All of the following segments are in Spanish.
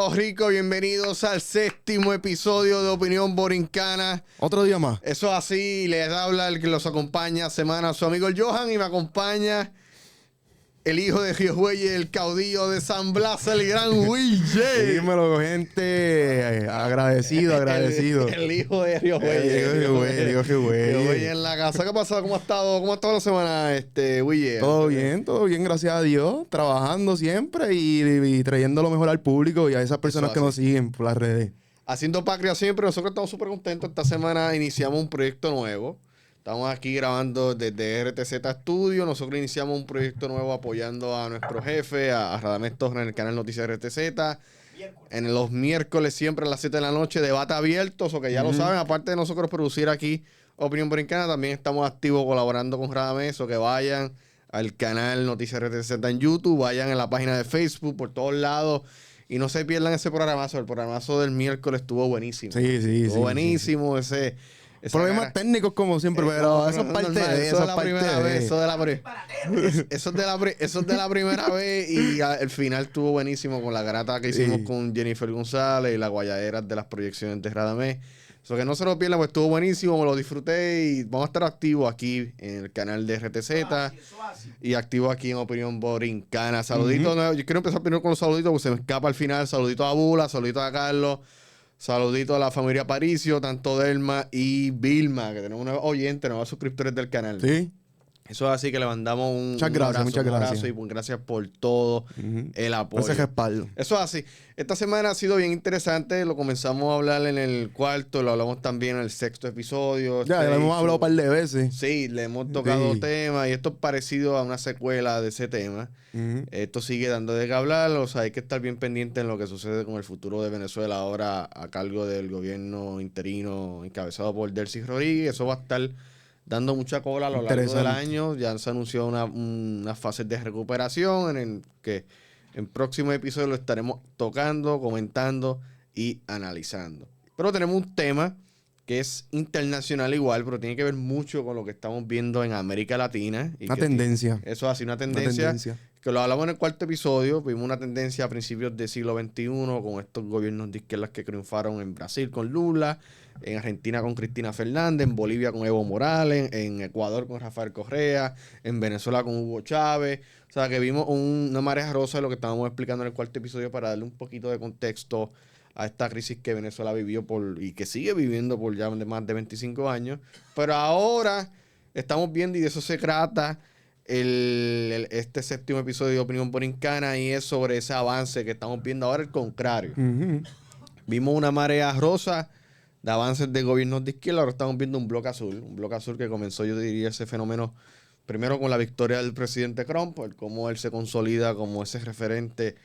Puerto Rico, bienvenidos al 7º episodio de Opinión Borincana. Otro día más. Eso así, les habla el que los acompaña semana su amigo el Johan y me acompaña el hijo de Río Güeyes, el caudillo de San Blas, el gran Güeyes. Dímelo, gente. Agradecido. El hijo de Río Güeyes. El hijo de Río Güeyes en la casa. ¿Qué ha pasado? ¿Cómo ha estado la semana, Güeyes? Todo bien, gracias a Dios. Trabajando siempre y trayendo lo mejor al público y a esas personas que nos siguen por las redes. Haciendo patria siempre. Nosotros estamos súper contentos. Esta semana iniciamos un proyecto nuevo. Estamos aquí grabando desde RTZ Studio. Nosotros iniciamos un proyecto nuevo apoyando a nuestro jefe, a Radamés Torres, en el canal Noticias RTZ. En los miércoles, siempre a las 7 de la noche, debate abierto. O que ya lo saben, aparte de nosotros producir aquí Opinión Borincana, también estamos activos colaborando con Radamés. O que vayan al canal Noticias RTZ en YouTube, vayan en la página de Facebook, por todos lados. Y no se pierdan ese programazo. El programazo del miércoles estuvo buenísimo. Sí. Estuvo buenísimo ese... Problemas técnicos como siempre, pero eso es parte de eso. Eso es de la primera vez y el final estuvo buenísimo con la grata que hicimos con Jennifer González y la guayadera de las proyecciones de Radamés. Eso que no se lo pierdan, pues estuvo buenísimo, me lo disfruté y vamos a estar activos aquí en el canal de RTZ y activos aquí en Opinión Borincana. Saluditos, yo quiero empezar primero con los saluditos porque se me escapa al final. Saluditos a Bula, saluditos a Carlos. Saludito a la familia Aparicio, tanto Delma y Vilma, que tenemos nuevos oyentes, nuevos suscriptores del canal. Sí. Eso es así que le mandamos un muchas gracias. y gracias por todo el apoyo. Ese respaldo. Eso es así. Esta semana ha sido bien interesante. Lo comenzamos a hablar en el cuarto, lo hablamos también en el 6º episodio. Ya lo hemos hablado un par de veces. Sí, le hemos tocado temas y esto es parecido a una secuela de ese tema. Esto sigue dando de qué hablar. O sea, hay que estar bien pendiente en lo que sucede con el futuro de Venezuela ahora a cargo del gobierno interino encabezado por Delcy Rodríguez. Eso va a estar dando mucha cola a lo largo del año. Ya se anunció unas fases de recuperación en el que en próximos episodios lo estaremos tocando, comentando y analizando. Pero tenemos un tema que es internacional igual, pero tiene que ver mucho con lo que estamos viendo en América Latina. Una tendencia. Eso hace una tendencia. Que lo hablamos en el 4º episodio. Vimos una tendencia a principios del siglo XXI con estos gobiernos de izquierdas que triunfaron en Brasil con Lula, en Argentina con Cristina Fernández, en Bolivia con Evo Morales, en Ecuador con Rafael Correa, en Venezuela con Hugo Chávez. O sea, que vimos una marea rosa de lo que estábamos explicando en el 4º episodio para darle un poquito de contexto a esta crisis que Venezuela vivió y que sigue viviendo por ya más de 25 años. Pero ahora estamos viendo, y de eso se trata este 7º episodio de Opinión Borincana, y es sobre ese avance que estamos viendo ahora, el contrario. Vimos una marea rosa de avances de gobiernos de izquierda, ahora estamos viendo un bloque azul que comenzó, yo diría, ese fenómeno primero con la victoria del presidente Trump, cómo él se consolida como ese referente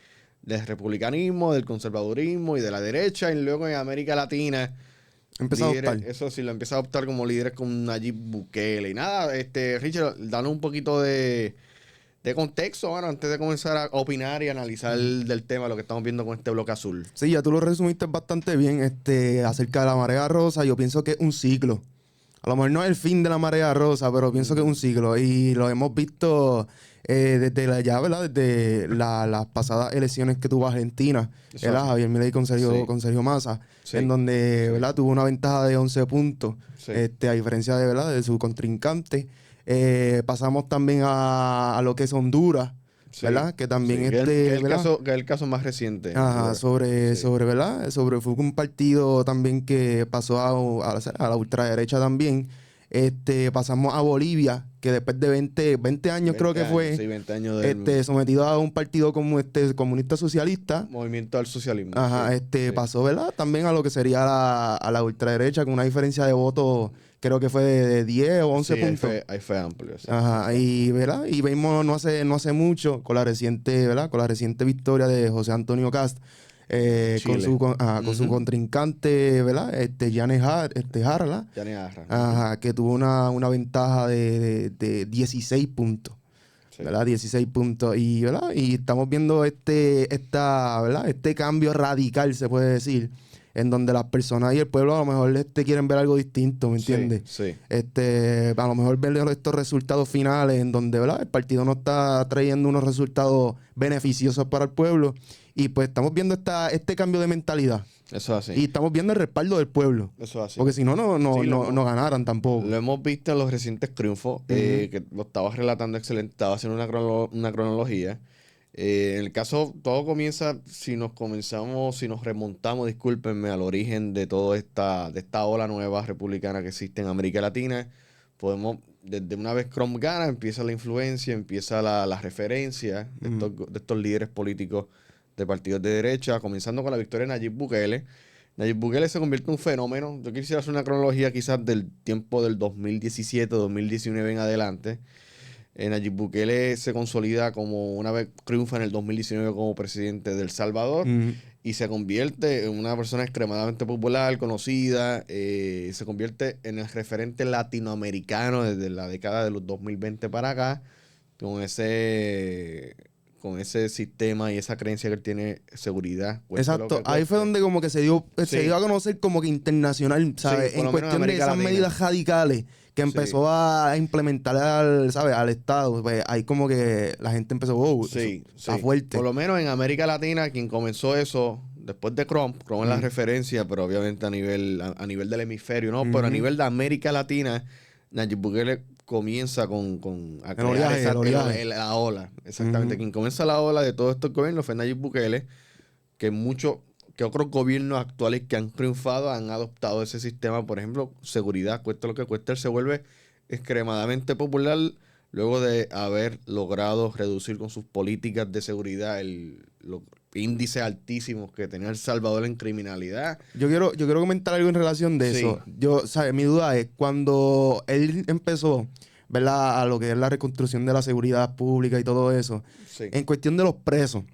del republicanismo, del conservadurismo y de la derecha, y luego en América Latina empezó a adoptar. Eso sí, lo empieza a adoptar como líderes con Nayib Bukele. Y nada, Richard, danos un poquito de contexto ahora antes de comenzar a opinar y analizar del tema, lo que estamos viendo con este bloque azul. Sí, ya tú lo resumiste bastante bien acerca de la marea rosa. Yo pienso que es un ciclo. A lo mejor no es el fin de la marea rosa, pero pienso que es un ciclo. Y lo hemos visto desde las pasadas elecciones que tuvo Argentina, Javier Milei con Sergio Massa, en donde, ¿verdad?, tuvo una ventaja de 11 puntos, a diferencia de su contrincante. Pasamos también a lo que es Honduras, ¿verdad? Que también que es el caso más reciente. Ajá, ¿verdad? Fue un partido también que pasó a la ultraderecha también. Pasamos a Bolivia, que después de 20 años creo que fue, 20 años sometido a un partido como comunista socialista. Movimiento al socialismo. Ajá, pasó, ¿verdad?, también a lo que sería a la ultraderecha, con una diferencia de votos, creo que fue de 10 o 11 puntos. Ahí fue amplio. Sí. Ajá, y ¿verdad? Y vimos no hace mucho con la reciente victoria de José Antonio Kast, con su contrincante, ¿verdad? Yanes Jarla. Ajá, que tuvo una ventaja de 16 puntos. Sí. ¿Verdad? 16 puntos. Y, ¿verdad?, y estamos viendo ¿verdad?, este cambio radical, se puede decir, en donde las personas y el pueblo a lo mejor quieren ver algo distinto, ¿me entiendes? Sí. A lo mejor ver estos resultados finales en donde, ¿verdad?, el partido no está trayendo unos resultados beneficiosos para el pueblo, Y pues estamos viendo este cambio de mentalidad. Eso es así. Y estamos viendo el respaldo del pueblo. Eso es así. Porque si no no ganaran tampoco. Lo hemos visto en los recientes triunfos, que lo estabas relatando excelente, estaba haciendo una cronología. En el caso, todo comienza, si nos remontamos, discúlpenme, al origen de toda de esta ola nueva republicana que existe en América Latina, podemos, desde una vez Trump gana, empieza la influencia, empieza la referencia de estos líderes políticos de partidos de derecha, comenzando con la victoria de Nayib Bukele. Nayib Bukele se convierte en un fenómeno. Yo quisiera hacer una cronología quizás del tiempo del 2017, 2019 en adelante. Nayib Bukele se consolida como una vez triunfa en el 2019 como presidente de El Salvador y se convierte en una persona extremadamente popular, conocida, se convierte en el referente latinoamericano desde la década de los 2020 para acá, con ese sistema y esa creencia que él tiene, seguridad. Exacto, ahí fue donde como que se dio a conocer como que internacional, ¿sabes? En cuestión de esas medidas radicales que empezó a implementar al Estado, pues ahí como que la gente empezó, está fuerte. Por lo menos en América Latina, quien comenzó eso, después de Trump es la referencia, pero obviamente a nivel del hemisferio, ¿no? Pero a nivel de América Latina, Nayib Bukele comienza a crear la ola. Exactamente. Quien comienza la ola de todos estos gobiernos fue Nayib Bukele, que otros gobiernos actuales que han triunfado han adoptado ese sistema. Por ejemplo, seguridad, cuesta lo que cuesta, él se vuelve extremadamente popular luego de haber logrado reducir con sus políticas de seguridad los índices altísimos que tenía El Salvador en criminalidad. Yo quiero comentar algo en relación de eso. Mi duda es, cuando él empezó, ¿verdad?, a lo que es la reconstrucción de la seguridad pública y todo eso, en cuestión de los presos,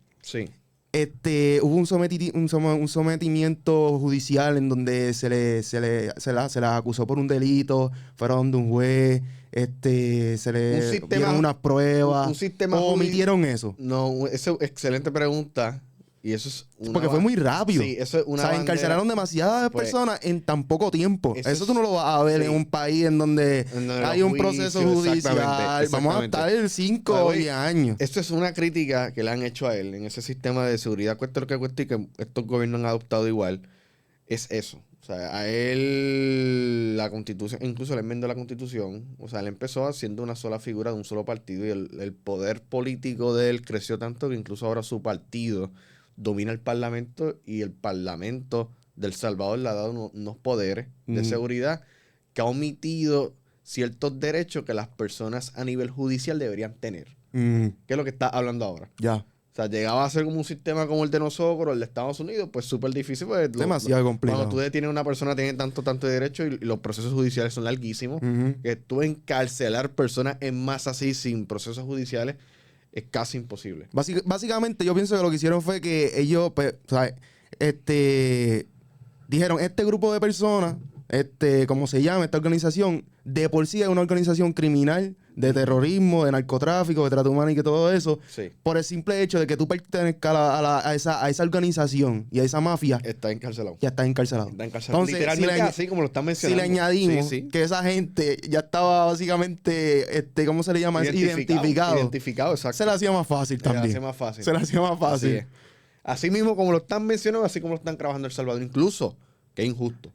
hubo un sometimiento judicial en donde se les acusó por un delito, fueron de un juez, se le dieron unas pruebas, ¿o omitieron eso? No, esa es excelente pregunta. Y eso es porque fue muy rápido. Sí, eso es una encarcelaron demasiadas personas en tan poco tiempo. Eso tú no lo vas a ver en un país en donde hay un proceso judicial. Vamos a estar 5 o 10 años. Esto es una crítica que le han hecho a él en ese sistema de seguridad, cuesta lo que cuesta, y que estos gobiernos han adoptado igual. Es eso. O sea, a él la Constitución, incluso la enmienda de la Constitución, o sea, él empezó haciendo una sola figura de un solo partido y el poder político de él creció tanto que incluso ahora su partido domina el Parlamento, y el Parlamento de El Salvador le ha dado unos poderes de seguridad que ha omitido ciertos derechos que las personas a nivel judicial deberían tener. ¿Qué es lo que está hablando ahora? Ya. O sea, llegaba a ser como un sistema como el de nosotros, el de Estados Unidos, pues súper difícil. Pues, demasiado complicado. Cuando tú detienes a una persona, tiene tanto de derecho y los procesos judiciales son larguísimos. Que tú encarcelar personas en masa así, sin procesos judiciales, es casi imposible. Básicamente, yo pienso que lo que hicieron fue que ellos, pues, ¿sabes? Dijeron, este grupo de personas, ¿cómo se llama? Esta organización, de por sí es una organización criminal, de terrorismo, de narcotráfico, de trata humana y que todo eso, por el simple hecho de que tú pertenezcas a esa organización y a esa mafia, está encarcelado. Ya está encarcelado. Entonces, literalmente así como lo están mencionando. Si le añadimos que esa gente ya estaba básicamente, ¿cómo se le llama? Identificado, exacto. Se le hacía más fácil también. Se le hacía más fácil. Así mismo como lo están mencionando, así como lo están trabajando El Salvador. Incluso, que es injusto.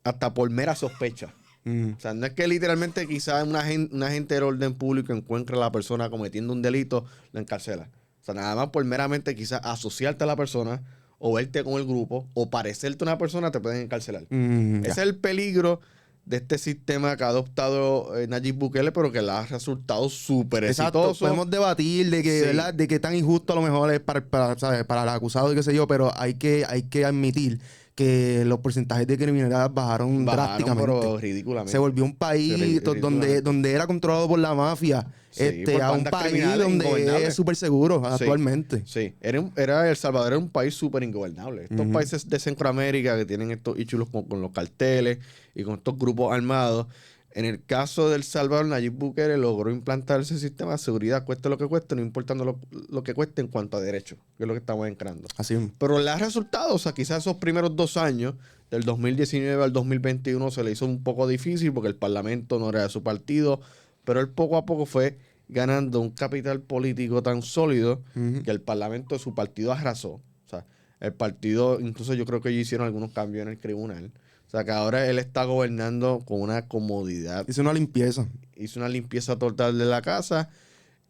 Hasta por mera sospecha. O sea, no es que literalmente quizás un agente del orden público encuentre a la persona cometiendo un delito, lo encarcela. O sea, nada más por meramente quizás asociarte a la persona o verte con el grupo o parecerte una persona, te pueden encarcelar. Ese es el peligro de este sistema que ha adoptado Nayib Bukele, pero que le ha resultado súper exitoso. Podemos debatir de que, ¿verdad?, de que tan injusto a lo mejor es para el acusado y qué sé yo, pero hay que admitir que los porcentajes de criminalidad bajaron drásticamente. Pero ridículamente. Se volvió un país donde era controlado por la mafia, a un país donde es súper seguro actualmente. Sí, El Salvador era un país súper ingobernable. Estos países de Centroamérica que tienen estos issues con los carteles y con estos grupos armados. En el caso del Salvador, Nayib Bukele logró implantar ese sistema de seguridad, cueste lo que cueste, no importando lo que cueste en cuanto a derechos, que es lo que estamos encarando. Así es. Pero le ha resultado, o sea, quizás esos primeros 2 años, del 2019 al 2021, se le hizo un poco difícil porque el Parlamento no era de su partido, pero él poco a poco fue ganando un capital político tan sólido que el parlamento de su partido arrasó. O sea, el partido, incluso yo creo que ellos hicieron algunos cambios en el tribunal. O sea, que ahora él está gobernando con una comodidad. Hizo una limpieza. Hizo una limpieza total de la casa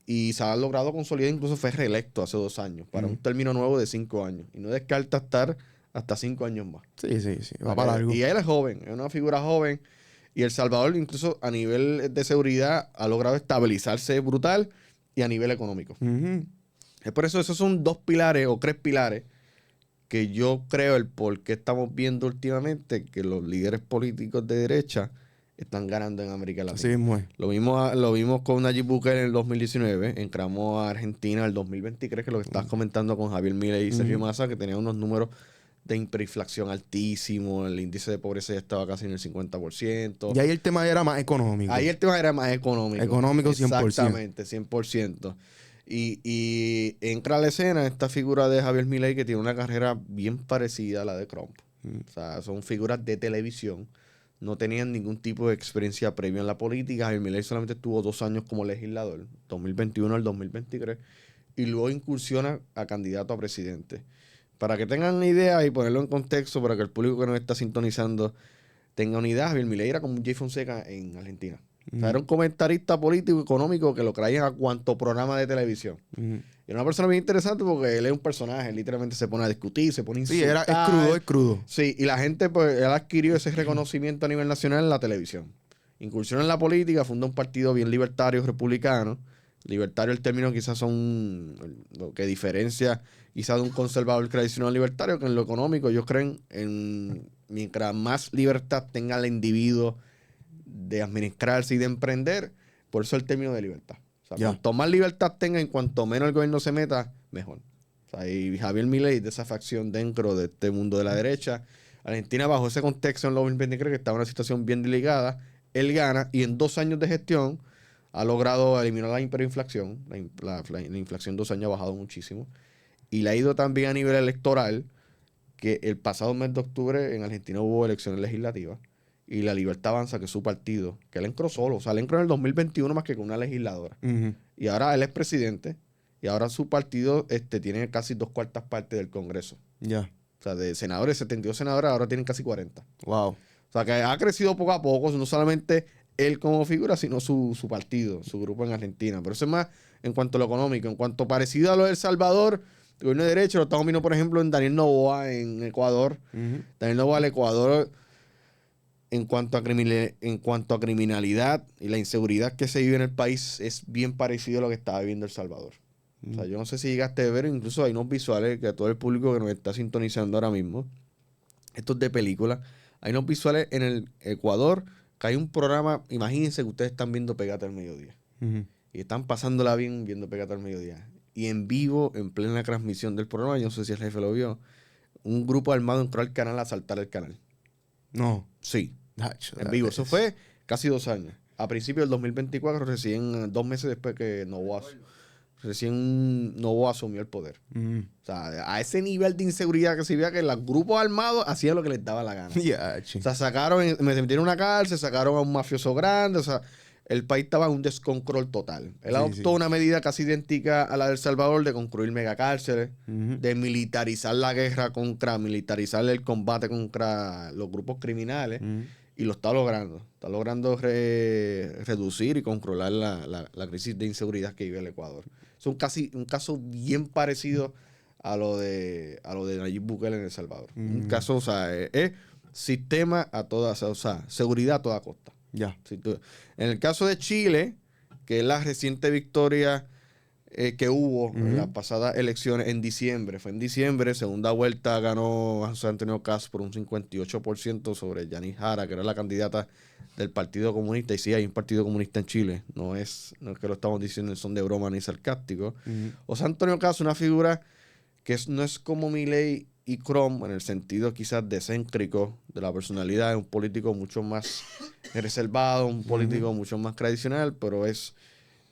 y se ha logrado consolidar. Incluso fue reelecto hace 2 años para un término nuevo de 5 años. Y no descarta estar hasta 5 años más. Sí. Va para algo. Y él es joven, es una figura joven. Y El Salvador, incluso a nivel de seguridad, ha logrado estabilizarse brutal y a nivel económico. Es por eso, esos son 2 pilares o 3 pilares que yo creo el por qué estamos viendo últimamente que los líderes políticos de derecha están ganando en América Latina. Sí, muy. Lo vimos con Nayib Bukele en el 2019, entramos a Argentina en el 2023, que es lo que estabas comentando con Javier Milei y Sergio Massa, que tenían unos números de hiperinflación altísimo, el índice de pobreza ya estaba casi en el 50%. Y ahí el tema era más económico. Económico 100%. Exactamente, 100%. Y entra a la escena esta figura de Javier Milei que tiene una carrera bien parecida a la de Trump. O sea, son figuras de televisión. No tenían ningún tipo de experiencia previa en la política. Javier Milei solamente tuvo 2 años como legislador, 2021 al 2023, y luego incursiona a candidato a presidente. Para que tengan una idea y ponerlo en contexto, para que el público que nos está sintonizando tenga una idea, Javier Milei era como un Jay Fonseca en Argentina. O sea, era un comentarista político, económico, que lo traían a cuanto programa de televisión. Y era una persona bien interesante porque él es un personaje, literalmente se pone a discutir, se pone a insultar. Sí, es crudo. Sí, y la gente, pues, él adquirió ese reconocimiento a nivel nacional en la televisión. Incursión en la política, funda un partido bien libertario, republicano. Libertario, el término quizás son lo que diferencia quizás de un conservador tradicional libertario, que en lo económico ellos creen en mientras más libertad tenga el individuo de administrarse y de emprender, por eso el término de libertad. O sea, cuanto más libertad tenga, en cuanto menos el gobierno se meta, mejor. O sea, y Javier Milei, de esa facción dentro de este mundo de la derecha, Argentina bajo ese contexto en 2023, que estaba en una situación bien delicada, él gana y en 2 años de gestión ha logrado eliminar la hiperinflación. La inflación en 2 años ha bajado muchísimo. Y le ha ido también a nivel electoral, que el pasado mes de octubre en Argentina hubo elecciones legislativas. Y la Libertad Avanza, que es su partido, que él entró solo. O sea, él entró en el 2021 más que con una legisladora. Y ahora él es presidente. Y ahora su partido tiene casi 2/4 partes del Congreso. Ya. O sea, de senadores, 72 senadores, ahora tienen casi 40. Wow. O sea, que ha crecido poco a poco, no solamente él como figura, sino su partido, su grupo en Argentina. Pero eso es más en cuanto a lo económico. En cuanto parecido a lo de El Salvador, el gobierno de derecho, lo estamos viendo, por ejemplo, en Daniel Noboa, en Ecuador. Daniel Noboa, el Ecuador, en cuanto a criminalidad y la inseguridad que se vive en el país, es bien parecido a lo que estaba viviendo El Salvador. O sea, yo no sé si llegaste a ver, incluso hay unos visuales que a todo el público que nos está sintonizando ahora mismo, estos de película, hay unos visuales en el Ecuador, que hay un programa, imagínense que ustedes están viendo Pégate al Mediodía. Y están pasándola bien viendo Pégate al Mediodía. Y en vivo, en plena transmisión del programa, yo no sé si el jefe lo vio, un grupo armado entró al canal a asaltar el canal. No. Sí. En vivo. Eso fue casi 2 años. A principios del 2024, recién 2 meses después que Noboa asumió el poder. O sea, a ese nivel de inseguridad que se veía que los grupos armados hacían lo que les daba la gana. O sea, me metieron en una cárcel, sacaron a un mafioso grande. O sea, el país estaba en un descontrol total. Él adoptó una medida casi idéntica a la de El Salvador de construir megacárceles, de militarizar la guerra militarizar el combate contra los grupos criminales. Y lo está logrando. Está logrando reducir y controlar la crisis de inseguridad que vive el Ecuador. Es un caso bien parecido a lo de Nayib Bukele en El Salvador. Un caso, o sea, es sistema a todas, o sea, seguridad a toda costa. Ya. En el caso de Chile, que es la reciente victoria que hubo en las pasadas elecciones en diciembre. Fue en diciembre, segunda vuelta ganó José Antonio Cast por un 58% sobre Yanis Jara, que era la candidata del Partido Comunista. Y sí, hay un Partido Comunista en Chile. No es que lo estamos diciendo en son de broma ni sarcástico. José Antonio Cast, una figura que no es como Milei y Trump, en el sentido quizás descéntrico de la personalidad. Es un político mucho más reservado, un político mucho más tradicional, pero es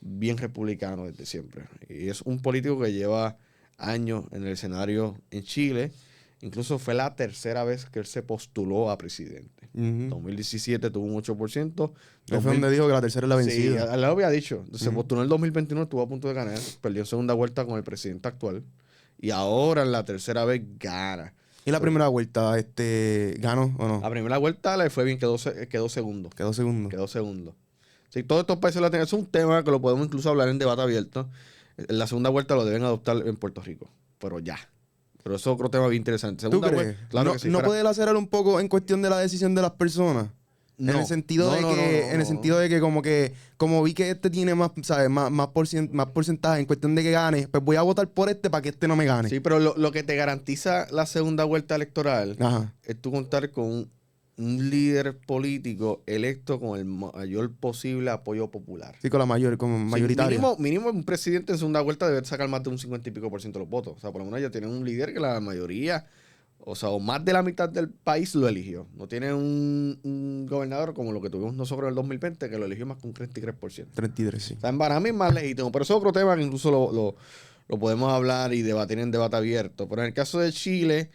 bien republicano desde siempre. Y es un político que lleva años en el escenario en Chile Incluso fue la tercera vez que él se postuló a presidente. En 2017 tuvo un 8%. Fue donde dijo que la tercera es la vencida. Sí, él lo había dicho. Se postuló en el 2021, estuvo a punto de ganar. Perdió en segunda vuelta con el presidente actual. Y ahora en la tercera vez gana. ¿Y la primera vuelta ganó o no? La primera vuelta le fue bien, quedó segundo. Quedó segundo. Quedó segundo. Sí, todos estos países lo tienen. Es un tema que lo podemos incluso hablar en debate abierto. En la segunda vuelta lo deben adoptar en Puerto Rico. Pero ya. Pero eso es otro tema bien interesante. Segunda ¿Tú crees? Claro no, que sí. ¿No puede acelerar un poco en cuestión de la decisión de las personas? No, en el sentido de que como vi que tiene más, ¿sabes? Más porcentaje en cuestión de que gane, pues voy a votar por para que no me gane. Sí, pero lo que te garantiza la segunda vuelta electoral es tú contar con un líder político electo con el mayor posible apoyo popular. Sí, con mayoritaria. Mínimo un presidente en segunda vuelta debe sacar más de un 50 y pico % de los votos. O sea, por lo menos ya tienen un líder que la mayoría, o más de la mitad del país lo eligió. No tiene un gobernador como lo que tuvimos nosotros en el 2020 que lo eligió más que un 33%. 33, sí. O sea, para mí es más legítimo. Pero eso es otro tema que incluso lo podemos hablar y debatir en debate abierto. Pero en el caso de Chile,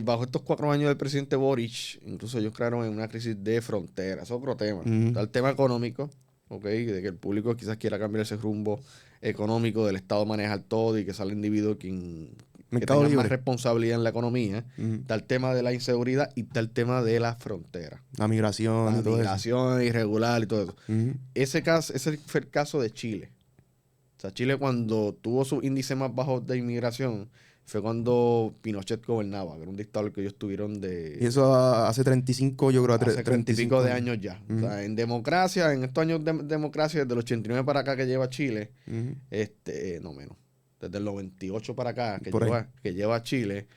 bajo estos 4 años del presidente Boric, incluso ellos crearon una crisis de frontera. Es otro tema. Está el tema económico, de que el público quizás quiera cambiar ese rumbo económico del Estado manejar todo y que sea el individuo que tenga más responsabilidad en la economía. Está el tema de la inseguridad y está el tema de la frontera. La migración y todo eso. La migración irregular y todo eso. Ese fue el caso de Chile. O sea, Chile cuando tuvo su índice más bajo de inmigración fue cuando Pinochet gobernaba, que era un dictador que ellos tuvieron de... Y eso hace 35, yo creo, hace 30 y pico de años ya. O sea, en democracia, en estos años de democracia, desde el 89 para acá que lleva Chile, no menos, desde el 98 para acá que lleva Chile,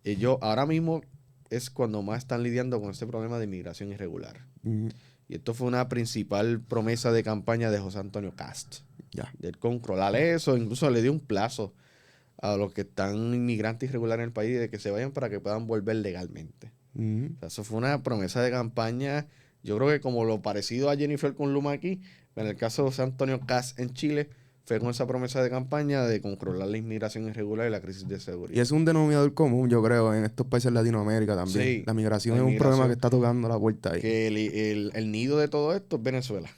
ellos ahora mismo es cuando más están lidiando con este problema de inmigración irregular. Y esto fue una principal promesa de campaña de José Antonio Cast. De él controlar eso, incluso le dio un plazo a los que están inmigrantes irregulares en el país de que se vayan para que puedan volver legalmente. O sea, eso fue una promesa de campaña, yo creo que como lo parecido a Jennifer con Luma aquí, en el caso de José Antonio Cast en Chile, fue con esa promesa de campaña de controlar la inmigración irregular y la crisis de seguridad. Y es un denominador común, yo creo, en estos países de Latinoamérica también. Sí, la migración es un problema que está tocando la puerta ahí. Que el nido de todo esto es Venezuela.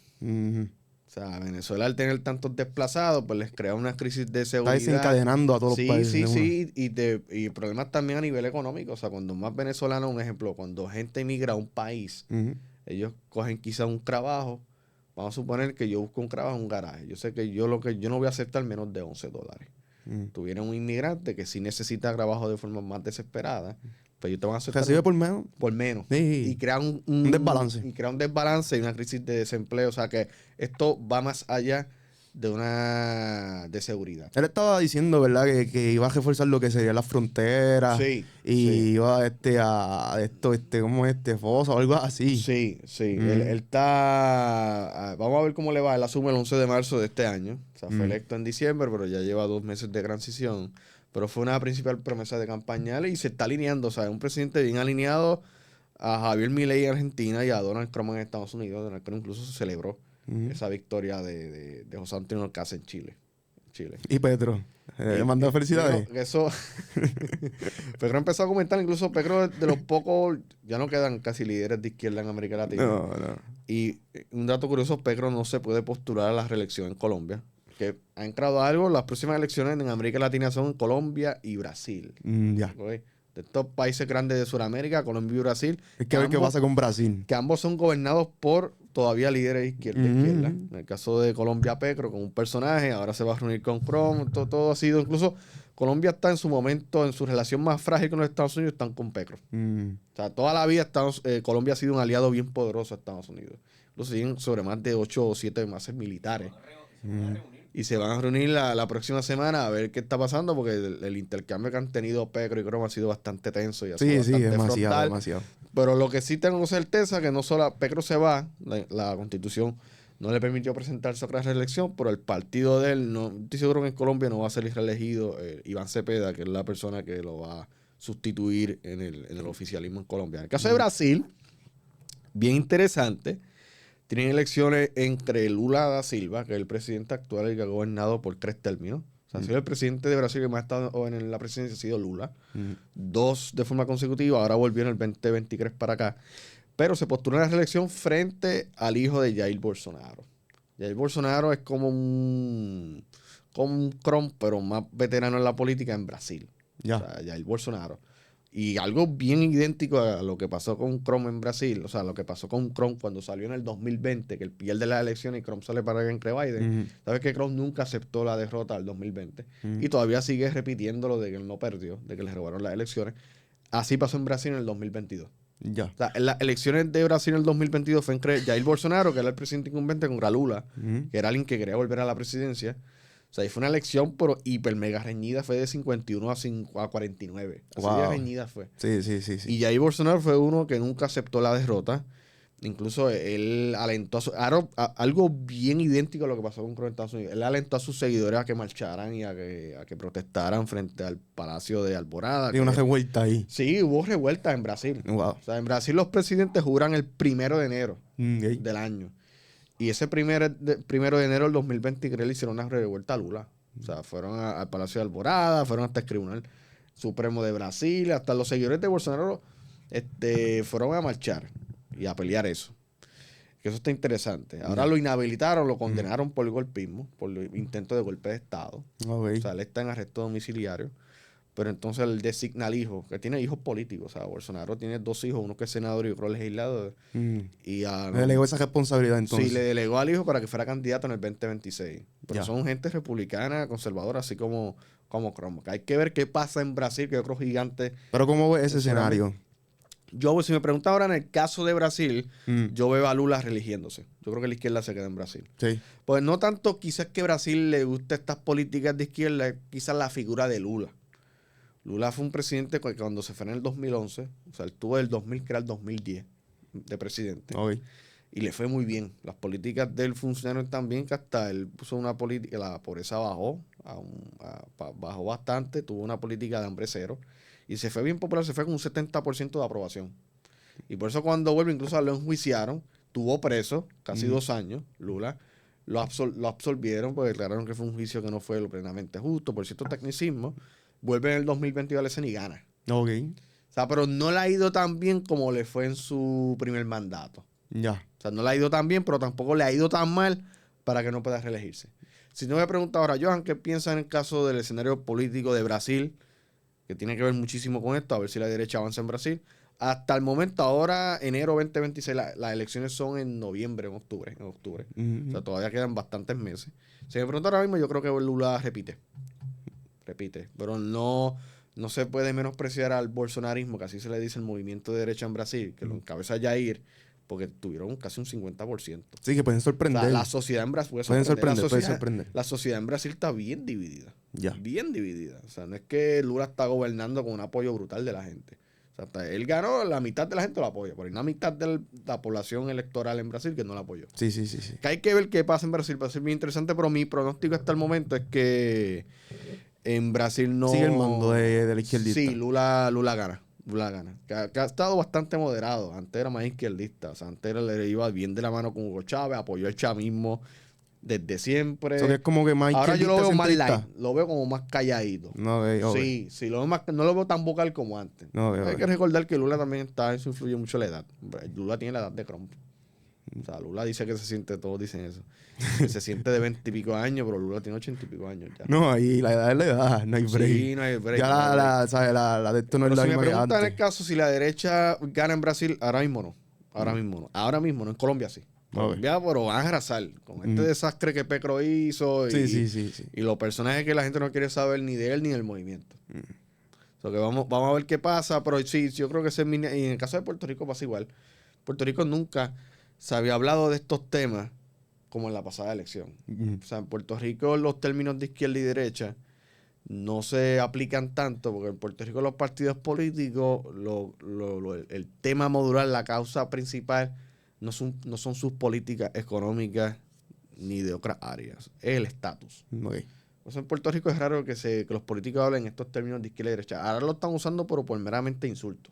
O sea, Venezuela al tener tantos desplazados, pues les crea una crisis de seguridad. Está desencadenando a todos los países. Sí, y problemas también a nivel económico. O sea, cuando más venezolanos, un ejemplo, cuando gente emigra a un país, ellos cogen quizá un trabajo. Vamos a suponer que yo busco un trabajo en un garaje. Yo sé que yo no voy a aceptar menos de $11. Tú vienes un inmigrante que sí necesita trabajo de forma más desesperada, pues ellos te van a aceptar. ¿Recibe por menos? Por menos. Sí. Y crea un desbalance. Y crea un desbalance y una crisis de desempleo. O sea que esto va más allá de seguridad. Él estaba diciendo, ¿verdad? Que iba a reforzar lo que sería las fronteras. Sí. Iba ¿cómo es? Fosa o algo así. Sí. Él está... Vamos a ver cómo le va. Él asume el 11 de marzo de este año. O sea, fue electo en diciembre, pero ya lleva 2 meses de transición. Pero fue una principal promesa de campaña y se está alineando. O sea, es un presidente bien alineado a Javier Milei en Argentina y a Donald Trump en Estados Unidos. Donald Trump incluso se celebró esa victoria de José Antonio Cast en Chile. Y Petro. Mandó felicidades. Petro empezó a comentar, incluso Petro de los pocos, ya no quedan casi líderes de izquierda en América Latina. No. Y un dato curioso, Petro no se puede postular a la reelección en Colombia. Que ha entrado algo, las próximas elecciones en América Latina son Colombia y Brasil. ¿Okay? De estos países grandes de Sudamérica, Colombia y Brasil. Es que a ver qué pasa con Brasil. Que ambos son gobernados por todavía líderes de izquierda. En el caso de Colombia, Petro, con un personaje, ahora se va a reunir con Trump, todo ha sido, incluso Colombia está en su momento, en su relación más frágil con los Estados Unidos, están con Petro. O sea, toda la vida Colombia ha sido un aliado bien poderoso a Estados Unidos. Incluso siguen sobre más de 8 o 7 bases militares. Y se van a reunir la próxima semana a ver qué está pasando, porque el intercambio que han tenido Petro y Trump ha sido bastante tenso y ha sido bastante demasiado. Pero lo que sí tengo certeza que no solo Petro se va, la Constitución no le permitió presentarse a otra reelección, pero el partido de él, no estoy seguro que en Colombia no va a ser reelegido Iván Cepeda, que es la persona que lo va a sustituir en el oficialismo en Colombia. En el caso de Brasil, bien interesante. Tienen elecciones entre Lula da Silva, que es el presidente actual y que ha gobernado por 3 términos. O sea, ha sido el presidente de Brasil que más ha estado en la presidencia, ha sido Lula. 2 de forma consecutiva, ahora volvió en el 2023 para acá. Pero se postuló en la reelección frente al hijo de Jair Bolsonaro. Jair Bolsonaro es como un Trump, pero más veterano en la política en Brasil. Ya. O sea, Jair Bolsonaro. Y algo bien idéntico a lo que pasó con Trump en Brasil, o sea, lo que pasó con Trump cuando salió en el 2020, que él pierde las elecciones y Trump sale para entre Biden. Sabes que Trump nunca aceptó la derrota del 2020 y todavía sigue repitiendo lo de que él no perdió, de que le robaron las elecciones. Así pasó en Brasil en el 2022. Ya. O sea, en las elecciones de Brasil en el 2022 fue entre Jair Bolsonaro, que era el presidente incumbente, contra Lula, que era alguien que quería volver a la presidencia. O sea, y fue una elección, pero hiper mega reñida, fue de 51 a 49. Así de reñida fue. Sí. Y Jair Bolsonaro fue uno que nunca aceptó la derrota. Incluso él alentó algo bien idéntico a lo que pasó con Trump en Estados Unidos. Él alentó a sus seguidores a que marcharan y a que protestaran frente al Palacio de Alborada. Y una revuelta ahí. Sí, hubo revueltas en Brasil. Wow. O sea, en Brasil los presidentes juran el 1 de enero del año. Y ese 1 de enero del 2023 le hicieron una revuelta a Lula. O sea, fueron al Palacio de Alborada, fueron hasta el Tribunal Supremo de Brasil, hasta los seguidores de Bolsonaro fueron a marchar y a pelear eso. Que eso está interesante. Ahora lo inhabilitaron, lo condenaron por golpismo, por intento de golpe de Estado. O sea, él está en arresto domiciliario. Pero entonces él designa al hijo, que tiene hijos políticos. O sea, Bolsonaro tiene 2 hijos, uno que es senador y otro legislador. Y le delegó esa responsabilidad entonces. Sí, le delegó al hijo para que fuera candidato en el 2026. Pero son gente republicana, conservadora, así como Trump. Hay que ver qué pasa en Brasil, que otros gigantes. Pero ¿cómo ves ese escenario? Yo, si me preguntas ahora en el caso de Brasil, yo veo a Lula reeligiéndose. Yo creo que la izquierda se queda en Brasil. Sí. Pues no tanto quizás que Brasil le guste estas políticas de izquierda, quizás la figura de Lula. Lula fue un presidente que cuando se fue en el 2011, o sea, él tuvo el 2000, que era el 2010, de presidente. Y le fue muy bien. Las políticas de él funcionaron tan bien que hasta él puso una política, la pobreza bajó bastante, tuvo una política de hambre cero. Y se fue bien popular, se fue con un 70% de aprobación. Y por eso cuando vuelve, incluso lo enjuiciaron, tuvo preso casi 2 años, Lula. Lo absolvieron porque declararon que fue un juicio que no fue lo plenamente justo, por cierto tecnicismo. Vuelve en el 2022 a la escena y gana. O sea, pero no le ha ido tan bien como le fue en su primer mandato. O sea, no le ha ido tan bien, pero tampoco le ha ido tan mal para que no pueda reelegirse. Si no me pregunta ahora, Johan, ¿qué piensa en el caso del escenario político de Brasil? Que tiene que ver muchísimo con esto, a ver si la derecha avanza en Brasil. Hasta el momento, ahora, enero 2026, las elecciones son en noviembre, en octubre. O sea, todavía quedan bastantes meses. Si me pregunta ahora mismo, yo creo que Lula repite. Pero no se puede menospreciar al bolsonarismo, que así se le dice el movimiento de derecha en Brasil, que lo encabeza Jair, porque tuvieron casi un 50%. Sí, que pueden sorprender. O sea, la sociedad en Brasil pueden sorprender. La sociedad en Brasil está bien dividida. Ya. Bien dividida. O sea, no es que Lula está gobernando con un apoyo brutal de la gente. O sea, él ganó, la mitad de la gente lo apoya, pero hay una mitad de la población electoral en Brasil que no lo apoyó. Sí. Que hay que ver qué pasa en Brasil, va a ser bien interesante, pero mi pronóstico hasta el momento es que en Brasil no... Sigue el mando de la izquierdista. Sí, Lula gana. Que ha estado bastante moderado. Antes era más izquierdista. O sea, antes le iba bien de la mano con Hugo Chávez, apoyó el chavismo desde siempre. Eso que es como que más ahora yo lo veo más centrista. light, lo veo como más calladito. Sí, lo veo más, no lo veo tan vocal como antes. Hay que recordar que Lula también eso influye mucho la edad. Lula tiene la edad de Trump. O sea, Lula dice que se siente, todos dicen eso. Que se siente de 20 y pico años, pero Lula tiene 80 y pico años ya. No, ahí la edad es la edad, no hay break. Sí, no hay break. Ya la de esto no es la misma que antes. Si me preguntan en el caso si la derecha gana en Brasil, ahora mismo no. Ahora mismo no, en Colombia sí. Colombia, pero van a arrasar con este desastre que Petro hizo y los personajes que la gente no quiere saber ni de él ni del movimiento. O sea, que vamos a ver qué pasa, pero sí, yo creo que y en el caso de Puerto Rico pasa igual. Puerto Rico nunca se había hablado de estos temas como en la pasada elección. O sea, en Puerto Rico los términos de izquierda y derecha no se aplican tanto porque en Puerto Rico los partidos políticos, el tema modular, la causa principal, no son sus políticas económicas ni de otras áreas. Es el estatus. O sea, en Puerto Rico es raro que los políticos hablen estos términos de izquierda y derecha. Ahora lo están usando pero por meramente insulto.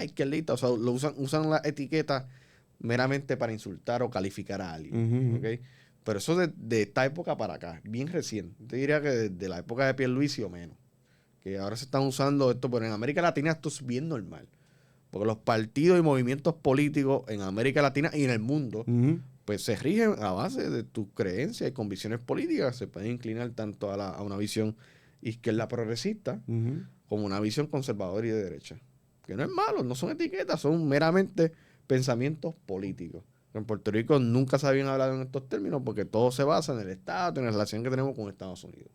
Izquierdita. O sea, usan la etiqueta meramente para insultar o calificar a alguien. ¿Okay? Pero eso de esta época para acá, bien reciente. Te diría que desde la época de Pierluisi o menos. Que ahora se están usando esto, pero en América Latina esto es bien normal. Porque los partidos y movimientos políticos en América Latina y en el mundo, pues se rigen a base de tus creencias y convicciones políticas. Se pueden inclinar tanto a una visión izquierda progresista como una visión conservadora y de derecha. Que no es malo, no son etiquetas, son meramente pensamientos políticos. En Puerto Rico nunca se habían hablado en estos términos porque todo se basa en el Estado, en la relación que tenemos con Estados Unidos.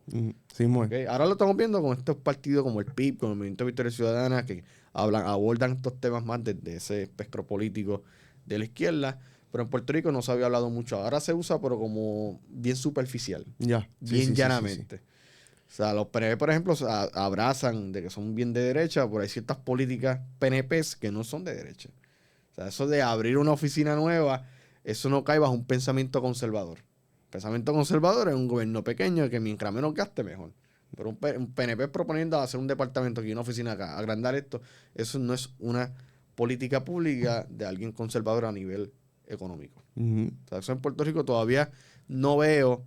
Sí, ¿Okay? Ahora lo estamos viendo con estos partidos como el PIB, con el Movimiento Victoria Ciudadana, que abordan estos temas más desde ese espectro político de la izquierda. Pero en Puerto Rico no se había hablado mucho. Ahora se usa, pero como bien superficial. Bien llanamente. O sea, los PNP, por ejemplo, abrazan de que son bien de derecha, pero hay ciertas políticas PNPs que no son de derecha. O sea, eso de abrir una oficina nueva, eso no cae bajo un pensamiento conservador. El pensamiento conservador es un gobierno pequeño que mientras menos gaste, mejor. Pero un PNP proponiendo hacer un departamento aquí, una oficina acá, agrandar esto, eso no es una política pública de alguien conservador a nivel económico. O sea, eso en Puerto Rico todavía no veo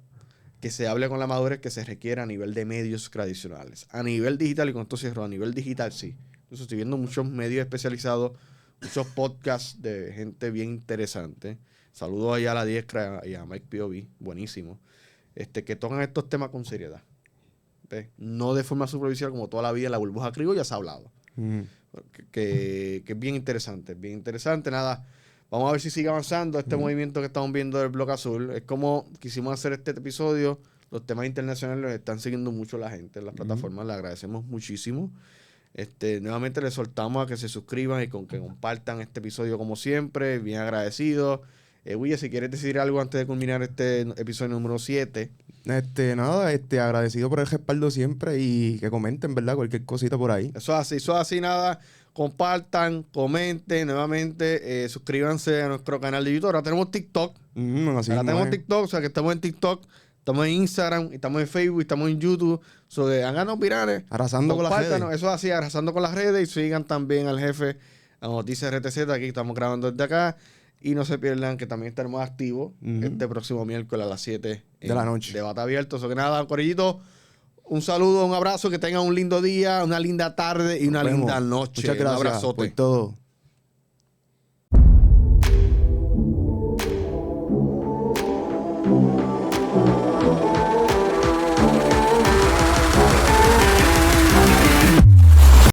que se hable con la madurez que se requiere a nivel de medios tradicionales. A nivel digital, y con esto cierro, a nivel digital sí. Entonces estoy viendo muchos medios especializados, muchos podcasts de gente bien interesante. Saludos allá a La Diestra y a Mike POV, buenísimo. Que tocan estos temas con seriedad. ¿Ves? No de forma superficial como toda la vida en la burbuja criolla se ha hablado. Que es bien interesante, nada. Vamos a ver si sigue avanzando este movimiento que estamos viendo del Bloque Azul. Es como quisimos hacer este episodio. Los temas internacionales los están siguiendo mucho la gente en las plataformas. Le agradecemos muchísimo. Nuevamente les soltamos a que se suscriban y que compartan este episodio como siempre. Bien agradecidos. Willa, si quieres decir algo antes de culminar este episodio número 7. Nada, agradecido por el respaldo siempre y que comenten, ¿verdad? Cualquier cosita por ahí. Eso es así, nada. Compartan, comenten, nuevamente, suscríbanse a nuestro canal de YouTube. Ahora tenemos TikTok. Ahora tenemos TikTok, o sea que estamos en TikTok, estamos en Instagram, estamos en Facebook, estamos en YouTube. So que háganos virales. Arrasando con las redes. Eso es así, arrasando con las redes. Y sigan también al jefe a Noticias RTZ, aquí estamos grabando desde acá. Y no se pierdan que también estaremos activos este próximo miércoles a las 7 de la noche. Debate abierto. Eso que nada, corillito. Un saludo, un abrazo, que tengan un lindo día, una linda tarde y una linda noche. Muchas gracias un abrazote por todo.